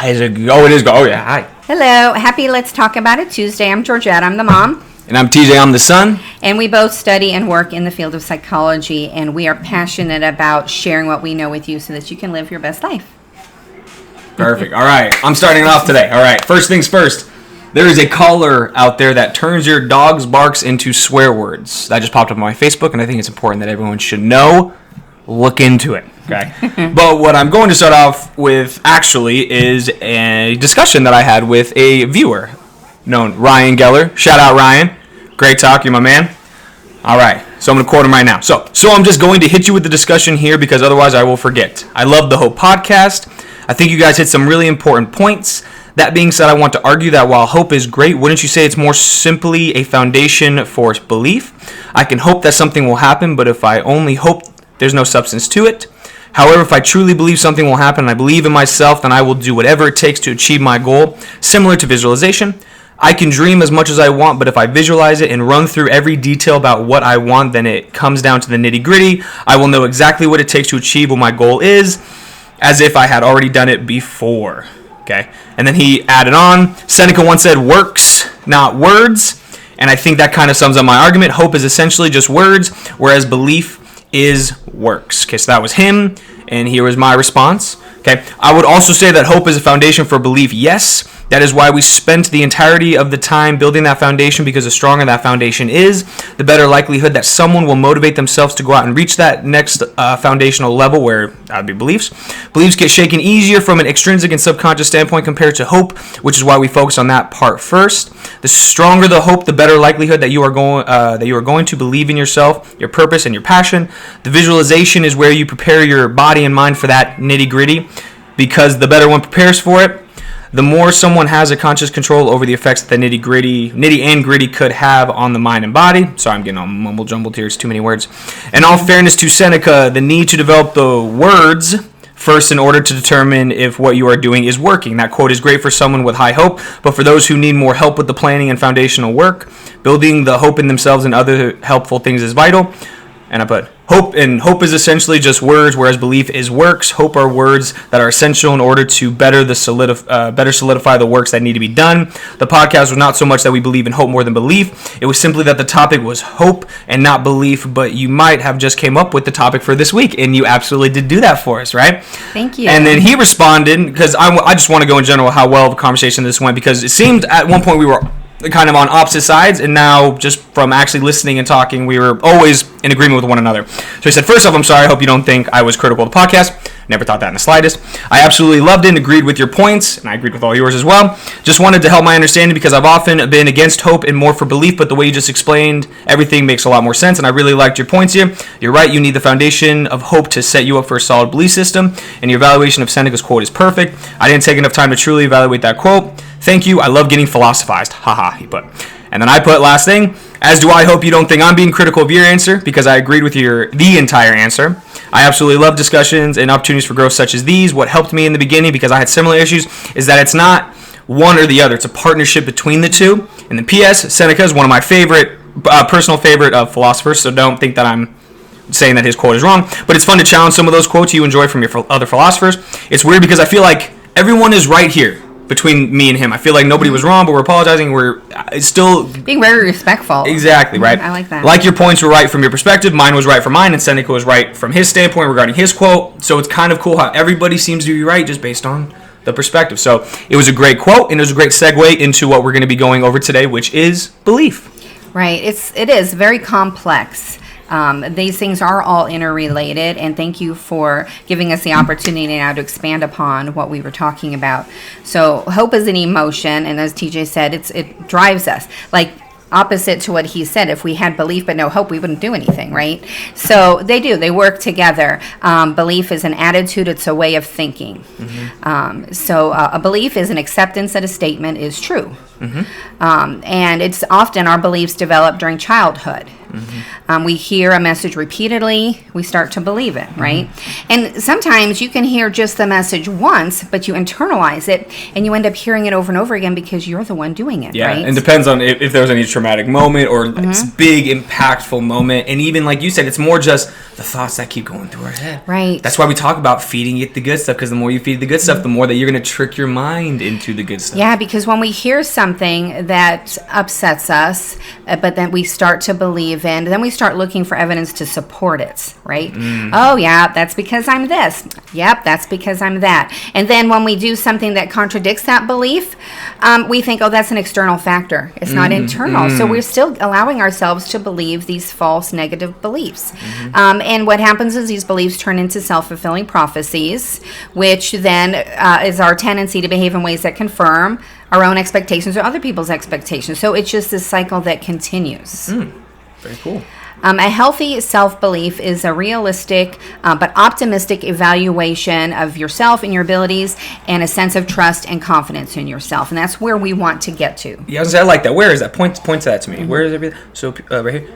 Is it? Oh, it is. Oh, yeah. Hi. Hello. Happy Let's Talk About It Tuesday. I'm Georgette. I'm the mom. And I'm TJ. I'm the son. And we both study and work in the field of psychology, and we are passionate about sharing what we know with you so that you can live your best life. Perfect. All right. I'm starting it off today. All right. First things first. There is a caller out there that turns your dog's barks into swear words. That just popped up on my Facebook, and I think it's important that everyone should know. Look into it. Okay. But what I'm going to start off with actually is a discussion that I had with a viewer known Ryan Geller. Shout out Ryan. Great talk. You're my man. All right. So I'm going to quote him right now. So I'm just going to hit you with the discussion here because otherwise I will forget. I love the Hope podcast. I think you guys hit some really important points. That being said, I want to argue that while hope is great, wouldn't you say it's more simply a foundation for belief? I can hope that something will happen, but if I only hope, there's no substance to it. However, if I truly believe something will happen and I believe in myself, then I will do whatever it takes to achieve my goal. Similar to visualization, I can dream as much as I want, but if I visualize it and run through every detail about what I want, then it comes down to the nitty-gritty. I will know exactly what it takes to achieve what my goal is, as if I had already done it before. Okay. And then he added on, Seneca once said, works, not words. And I think that kind of sums up my argument. Hope is essentially just words, whereas belief is works. Okay, so that was him, and here was my response. Okay, I would also say that hope is a foundation for belief. Yes, that is why we spent the entirety of the time building that foundation, because the stronger that foundation is, the better likelihood that someone will motivate themselves to go out and reach that next foundational level, where that would be beliefs. Beliefs get shaken easier from an extrinsic and subconscious standpoint compared to hope, which is why we focus on that part first. The stronger the hope, the better likelihood that you are going to believe in yourself, your purpose, and your passion. The visualization is where you prepare your body and mind for that nitty-gritty, because the better one prepares for it, the more someone has a conscious control over the effects that the nitty and gritty could have on the mind and body. Sorry, I'm getting all mumble-jumbled here. It's too many words. In all fairness to Seneca, the need to develop the words first in order to determine if what you are doing is working. That quote is great for someone with high hope, but for those who need more help with the planning and foundational work, building the hope in themselves and other helpful things is vital. And I put hope is essentially just words, whereas belief is works. Hope are words that are essential in order to better solidify the works that need to be done. The podcast was not so much that we believe in hope more than belief. It was simply that the topic was hope and not belief, but you might have just came up with the topic for this week, and you absolutely did do that for us, right? Thank you. And then he responded, because I just want to go in general how well of a conversation this went, because it seemed at one point we were kind of on opposite sides, and now just from actually listening and talking, we were always in agreement with one another. So he said, first off, I'm sorry, I hope you don't think I was critical of the podcast. Never thought that in the slightest. I absolutely loved it and agreed with your points, and I agreed with all yours as well. Just wanted to help my understanding, because I've often been against hope and more for belief, but the way you just explained everything makes a lot more sense, and I really liked your points here. You're right, you need the foundation of hope to set you up for a solid belief system, and your evaluation of Seneca's quote is perfect. I didn't take enough time to truly evaluate that quote. Thank you. I love getting philosophized. Haha, he put. And then I put, last thing, as do I hope you don't think I'm being critical of your answer, because I agreed with the entire answer. I absolutely love discussions and opportunities for growth such as these. What helped me in the beginning, because I had similar issues, is that it's not one or the other. It's a partnership between the two. And the P.S., Seneca is one of my personal favorite philosophers, so don't think that I'm saying that his quote is wrong. But it's fun to challenge some of those quotes you enjoy from your other philosophers. It's weird because I feel like everyone is right here. Between me and him, I feel like nobody was wrong, but we're apologizing. We're still being very respectful. Exactly, right? I like that. Like your points were right from your perspective, mine was right from mine, and Seneca was right from his standpoint regarding his quote. So it's kind of cool how everybody seems to be right just based on the perspective. So it was a great quote, and it was a great segue into what we're going to be going over today, which is belief. Right. It is very complex. These things are all interrelated, and thank you for giving us the opportunity now to expand upon what we were talking about. So hope is an emotion, and as TJ said, it drives us. Like opposite to what he said, if we had belief but no hope, we wouldn't do anything, right? So they work together. Belief is an attitude, it's a way of thinking. Mm-hmm. So a belief is an acceptance that a statement is true. And it's often our beliefs develop during childhood. We hear a message repeatedly, we start to believe it, right? And sometimes you can hear just the message once, but you internalize it, and you end up hearing it over and over again because you're the one doing it, right? And depends on if there was any traumatic moment or big, impactful moment. And even, like you said, it's more just the thoughts that keep going through our head. Right. That's why we talk about feeding it the good stuff, because the more you feed the good stuff, the more that you're going to trick your mind into the good stuff. Yeah, because when we hear something that upsets us, but then we start to believe in, then we start looking for evidence to support it, right? Oh, yeah, that's because I'm this. Yep, that's because I'm that. And then when we do something that contradicts that belief, we think, oh, that's an external factor. It's not internal. So we're still allowing ourselves to believe these false negative beliefs. And what happens is these beliefs turn into self-fulfilling prophecies, which then is our tendency to behave in ways that confirm our own expectations or other people's expectations. So it's just this cycle that continues. Very cool. A healthy self-belief is a realistic but optimistic evaluation of yourself and your abilities, and a sense of trust and confidence in yourself. And that's where we want to get to. Yeah, I like that. Where is that? Point to that to me. Where is everything? So right here.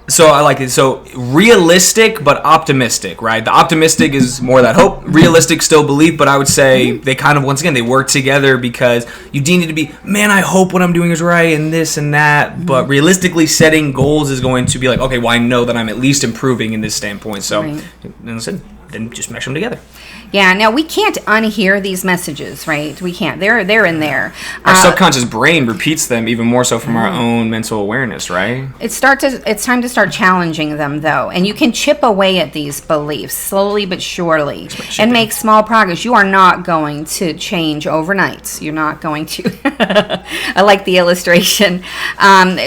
So I like it. So realistic but optimistic, right? The optimistic is more that hope. Realistic still belief, but I would say they kind of, once again, they work together, because you deem it to be, man, I hope what I'm doing is right and this and that. But realistically setting goals is going to be like, okay, well, I know that I'm at least improving in this standpoint. So then just mesh them together. Yeah, now we can't unhear these messages, right? We can't. They're in there. Our subconscious brain repeats them even more so from our own mental awareness, right? It's time to start challenging them, though. And you can chip away at these beliefs slowly but surely and make small progress. You are not going to change overnight. You're not going to. I like the illustration.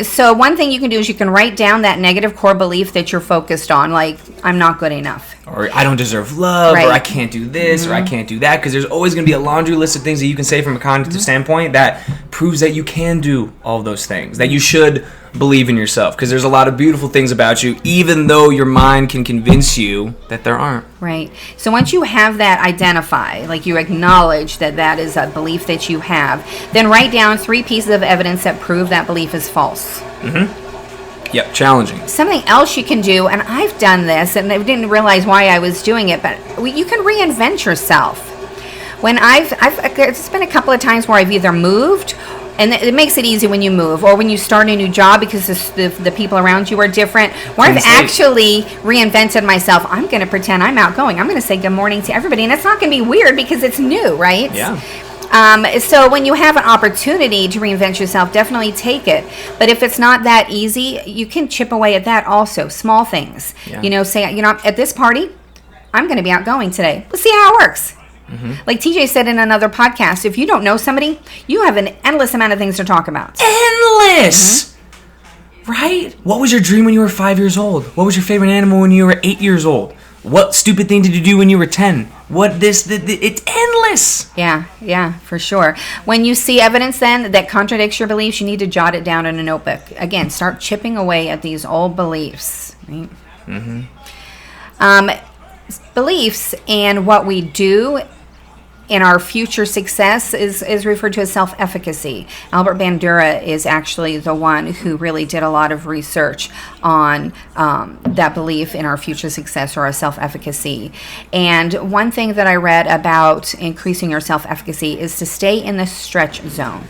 So one thing you can do is you can write down that negative core belief that you're focused on, like, I'm not good enough. Or I don't deserve love, or I can't do this, or I can't do that, because there's always going to be a laundry list of things that you can say from a cognitive standpoint that proves that you can do all of those things, that you should believe in yourself, because there's a lot of beautiful things about you, even though your mind can convince you that there aren't. Right. So once you have that identified, like you acknowledge that that is a belief that you have, then write down 3 pieces of evidence that prove that belief is false. Yep, challenging. Something else you can do, and I've done this, and I didn't realize why I was doing it, but you can reinvent yourself. When it's been a couple of times where I've either moved, and it makes it easy when you move, or when you start a new job because the people around you are different, where I've actually reinvented myself. I'm going to pretend I'm outgoing. I'm going to say good morning to everybody, and it's not going to be weird because it's new, right? Yeah. So when you have an opportunity to reinvent yourself, definitely take it. But if it's not that easy, you can chip away at that also. Small things. Yeah. Say, at this party, I'm going to be outgoing today. Let's see how it works. Like TJ said in another podcast, if you don't know somebody, you have an endless amount of things to talk about. Endless! Right? What was your dream when you were 5 years old? What was your favorite animal when you were 8 years old? What stupid thing did you do when you were 10? It's endless. Yeah, for sure. When you see evidence then that contradicts your beliefs, you need to jot it down in a notebook. Again, start chipping away at these old beliefs. Right? Beliefs and what we do in our future success is referred to as self-efficacy. Albert Bandura is actually the one who really did a lot of research on that belief in our future success, or our self-efficacy. And one thing that I read about increasing your self-efficacy is to stay in the stretch zone.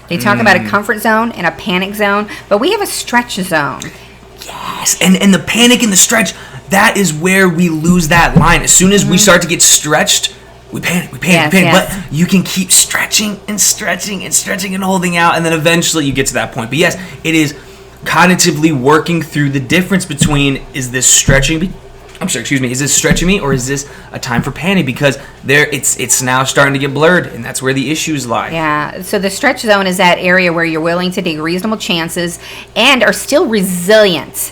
They talk about a comfort zone and a panic zone, but we have a stretch zone. Yes, and the panic and the stretch, that is where we lose that line. As soon as we start to get stretched, we panic. But you can keep stretching and holding out, and then eventually you get to that point. But yes, it is cognitively working through the difference between, is this stretching me, or is this a time for panic? Because it's now starting to get blurred, and that's where the issues lie. Yeah, so the stretch zone is that area where you're willing to take reasonable chances and are still resilient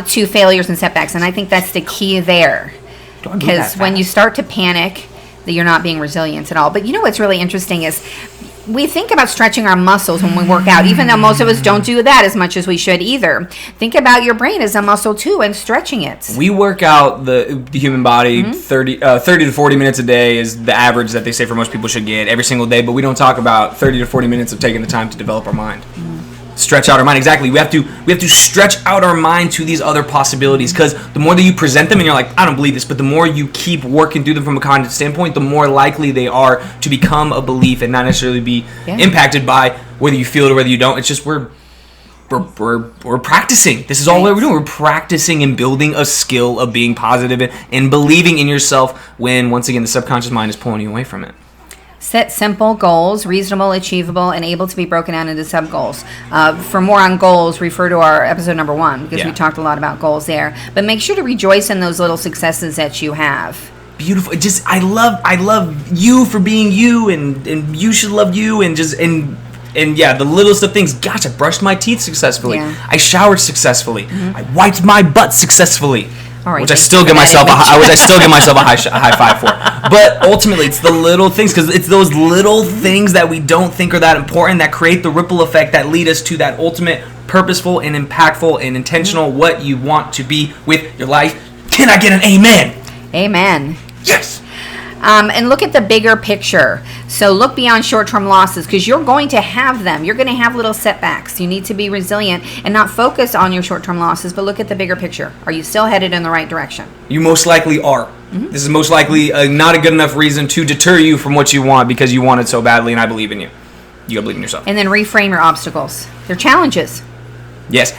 to failures and setbacks, and I think that's the key there. Because when you start to panic, that you're not being resilient at all. But what's really interesting is we think about stretching our muscles when we work out, even though most of us don't do that as much as we should either. Think about your brain as a muscle too and stretching it. We work out the human body 30 to 40 minutes a day is the average that they say for most people should get every single day, but we don't talk about 30 to 40 minutes of taking the time to develop our mind. Stretch out our mind. Exactly. We have to stretch out our mind to these other possibilities, because the more that you present them and you're like, I don't believe this, but the more you keep working through them from a cognitive standpoint, the more likely they are to become a belief and not necessarily be impacted by whether you feel it or whether you don't. It's just we're practicing. This is all we're doing. We're practicing and building a skill of being positive and believing in yourself when, once again, the subconscious mind is pulling you away from it. Set simple goals, reasonable, achievable, and able to be broken down into sub-goals. For more on goals, refer to our episode number 1, because we talked a lot about goals there. But make sure to rejoice in those little successes that you have. Beautiful. Just I love you for being you, and you should love you, and the littlest of things. Gosh, I brushed my teeth successfully. Yeah. I showered successfully. I wiped my butt successfully. All right, which I still give myself a high five for. But ultimately, it's the little things, because it's those little things that we don't think are that important that create the ripple effect that lead us to that ultimate purposeful and impactful and intentional what you want to be with your life. Can I get an amen? Amen. Yes. And look at the bigger picture. So look beyond short-term losses, because you're going to have them. You're going to have little setbacks. You need to be resilient and not focus on your short-term losses, but look at the bigger picture. Are you still headed in the right direction? You most likely are. This is most likely not a good enough reason to deter you from what you want, because you want it so badly, and I believe in you. You gotta believe in yourself. And then reframe your obstacles. They're challenges. Yes.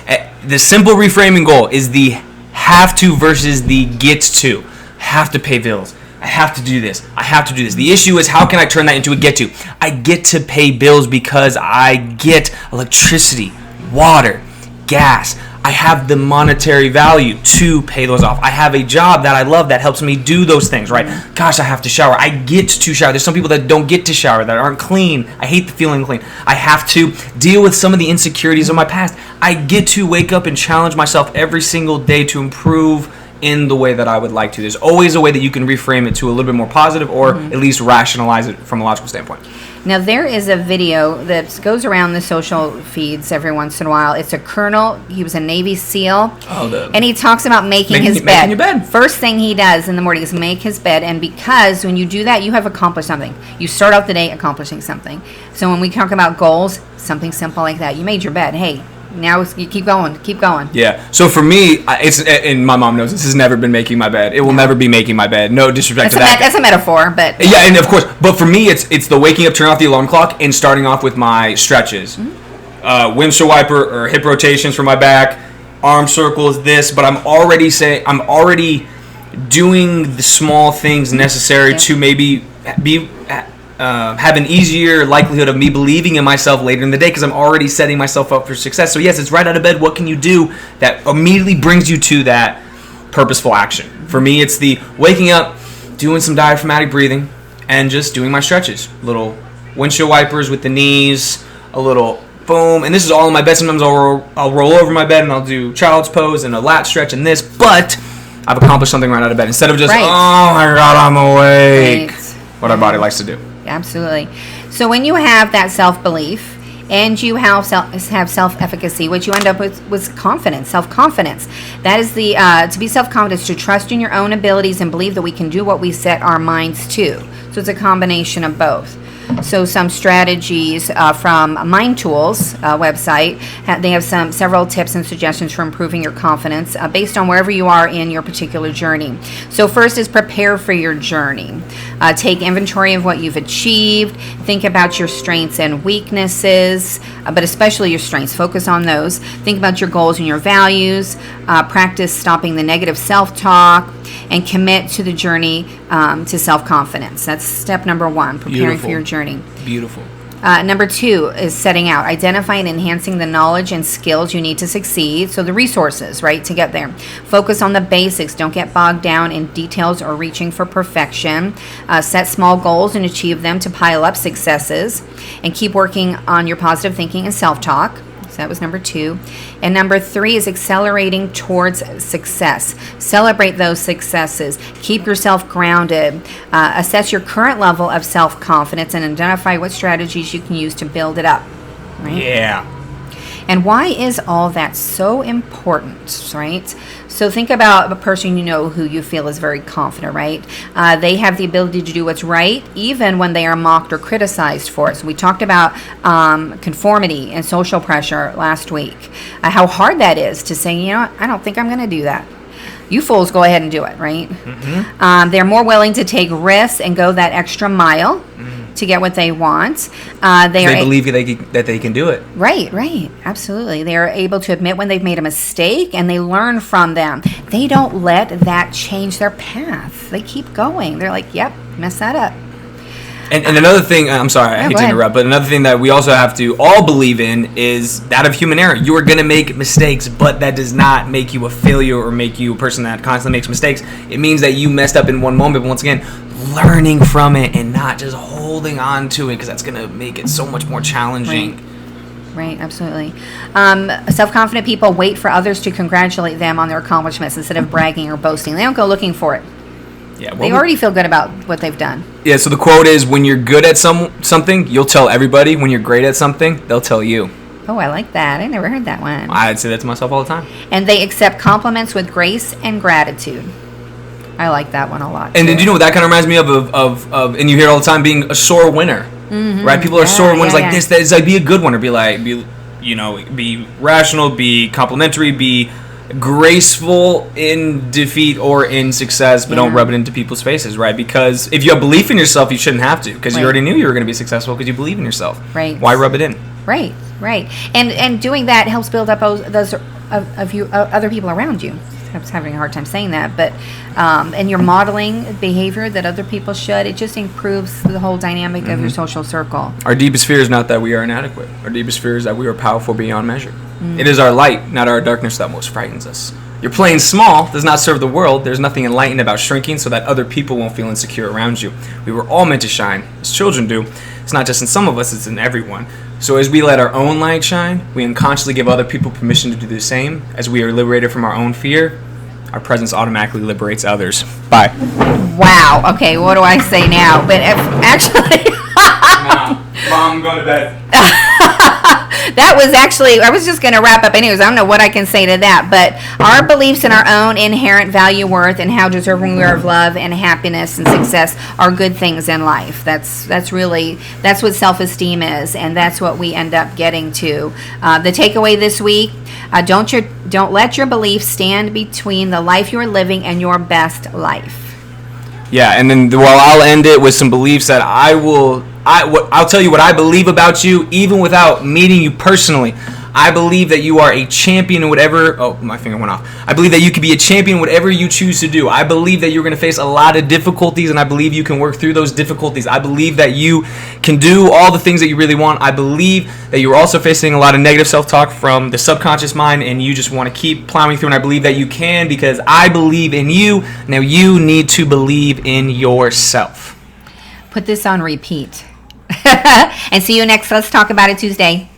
The simple reframing goal is the have to versus the get to. Have to pay bills. I have to do this. I have to do this. The issue is, how can I turn that into a get to? I get to pay bills because I get electricity, water, gas. I have the monetary value to pay those off. I have a job that I love that helps me do those things, right? Gosh, I have to shower. I get to shower. There's some people that don't get to shower, that aren't clean. I hate the feeling clean. I have to deal with some of the insecurities of my past. I get to wake up and challenge myself every single day to improve in the way that I would like to. There's always a way that you can reframe it to a little bit more positive, or at least rationalize it from a logical standpoint. Now, there is a video that goes around the social feeds every once in a while. It's a colonel. He was a Navy SEAL. And he talks about making his bed. Making your bed. First thing he does in the morning is make his bed. And because when you do that, you have accomplished something. You start out the day accomplishing something. So when we talk about goals, something simple like that. You made your bed. Hey, now you keep going. Yeah. So for me, and my mom knows this has never been making my bed. It will never be making my bed. No disrespect to that. That's a metaphor, but yeah, and of course. But for me, it's the waking up, turning off the alarm clock, and starting off with my stretches, windshield wiper or hip rotations for my back, arm circles. This, but I'm already doing the small things necessary to maybe have an easier likelihood of me believing in myself later in the day, because I'm already setting myself up for success. So yes, it's right out of bed. What can you do that immediately brings you to that purposeful action? For me, it's the waking up, doing some diaphragmatic breathing, and just doing my stretches. Little windshield wipers with the knees, a little boom. And this is all in my bed. Sometimes I'll roll over my bed and I'll do child's pose and a lat stretch and this, but I've accomplished something right out of bed, instead of just, oh my God, I'm awake. What our body likes to do. Absolutely. So when you have that self-belief and you have self-efficacy, what you end up with was confidence, self-confidence. That is the to be self-confident, to trust in your own abilities and believe that we can do what we set our minds to. So it's a combination of both. So some strategies from Mind Tools website. They have several tips and suggestions for improving your confidence based on wherever you are in your particular journey. So first is prepare for your journey. Take inventory of what you've achieved. Think about your strengths and weaknesses, but especially your strengths. Focus on those. Think about your goals and your values. Practice stopping the negative self-talk, and commit to the journey to self-confidence. That's step number 1, preparing for your journey. Beautiful. Number 2 is setting out, identifying and enhancing the knowledge and skills you need to succeed. So the resources, right, to get there. Focus on the basics. Don't get bogged down in details or reaching for perfection. Set small goals and achieve them to pile up successes. And keep working on your positive thinking and self-talk. So that was number 2. And number 3 is accelerating towards success. Celebrate those successes. Keep yourself grounded. Assess your current level of self-confidence and identify what strategies you can use to build it up. Right? Yeah. And why is all that so important, right? So think about a person you know who you feel is very confident, right? They have the ability to do what's right even when they are mocked or criticized for it. So we talked about conformity and social pressure last week. How hard that is to say, you know, I don't think I'm going to do that. You fools go ahead and do it, right? Mm-hmm. They're more willing to take risks and go that extra mile to get what they want. They believe that they can do it. Right. Absolutely. They are able to admit when they've made a mistake and they learn from them. They don't let that change their path. They keep going. They're like, yep, mess that up. And another thing, I'm sorry, I hate to interrupt, but another thing that we also have to all believe in is that of human error. You are going to make mistakes, but that does not make you a failure or make you a person that constantly makes mistakes. It means that you messed up in one moment, but once again, learning from it and not just holding on to it, because that's going to make it so much more challenging. Right, absolutely. Self-confident people wait for others to congratulate them on their accomplishments instead of bragging or boasting. They don't go looking for it. Yeah, they already feel good about what they've done. Yeah, so the quote is, when you're good at something, you'll tell everybody. When you're great at something, they'll tell you. Oh, I like that. I never heard that one. I'd say that to myself all the time. And they accept compliments with grace and gratitude. I like that one a lot. And did you know what that kind of reminds me of and you hear it all the time, being a sore winner. Mm-hmm. Right? People are sore winners like this. That is like, be a good winner. Be rational, be complimentary, be graceful in defeat or in success, but don't rub it into people's faces, right? Because if you have belief in yourself, you shouldn't have to, because you already knew you were going to be successful because you believe in yourself. Right. Why rub it in? Right. And doing that helps build up those other people around you. I was having a hard time saying that, but and you're modeling behavior that other people should. It just improves the whole dynamic of your social circle. Our deepest fear is not that we are inadequate. Our deepest fear is that we are powerful beyond measure. It is our light, not our darkness, that most frightens us. Your playing small does not serve the world. There's nothing enlightened about shrinking so that other people won't feel insecure around you. We were all meant to shine, as children do. It's not just in some of us, it's in everyone. So as we let our own light shine, we unconsciously give other people permission to do the same. As we are liberated from our own fear, our presence automatically liberates others. Bye. Wow. Okay, what do I say now? But actually... Mom, I'm going to bed. That was actually, I was just going to wrap up anyways. I don't know what I can say to that, but our beliefs in our own inherent value, worth, and how deserving we are of love and happiness and success are good things in life. That's what self-esteem is, and that's what we end up getting to. The takeaway this week, don't let your beliefs stand between the life you're living and your best life. Yeah, and then I'll end it with some beliefs that I'll tell you what I believe about you, even without meeting you personally. I believe that you are a champion in whatever... Oh, my finger went off. I believe that you can be a champion in whatever you choose to do. I believe that you're going to face a lot of difficulties, and I believe you can work through those difficulties. I believe that you can do all the things that you really want. I believe that you're also facing a lot of negative self-talk from the subconscious mind, and you just want to keep plowing through, and I believe that you can because I believe in you. Now you need to believe in yourself. Put this on repeat. And see you next Let's Talk About It Tuesday.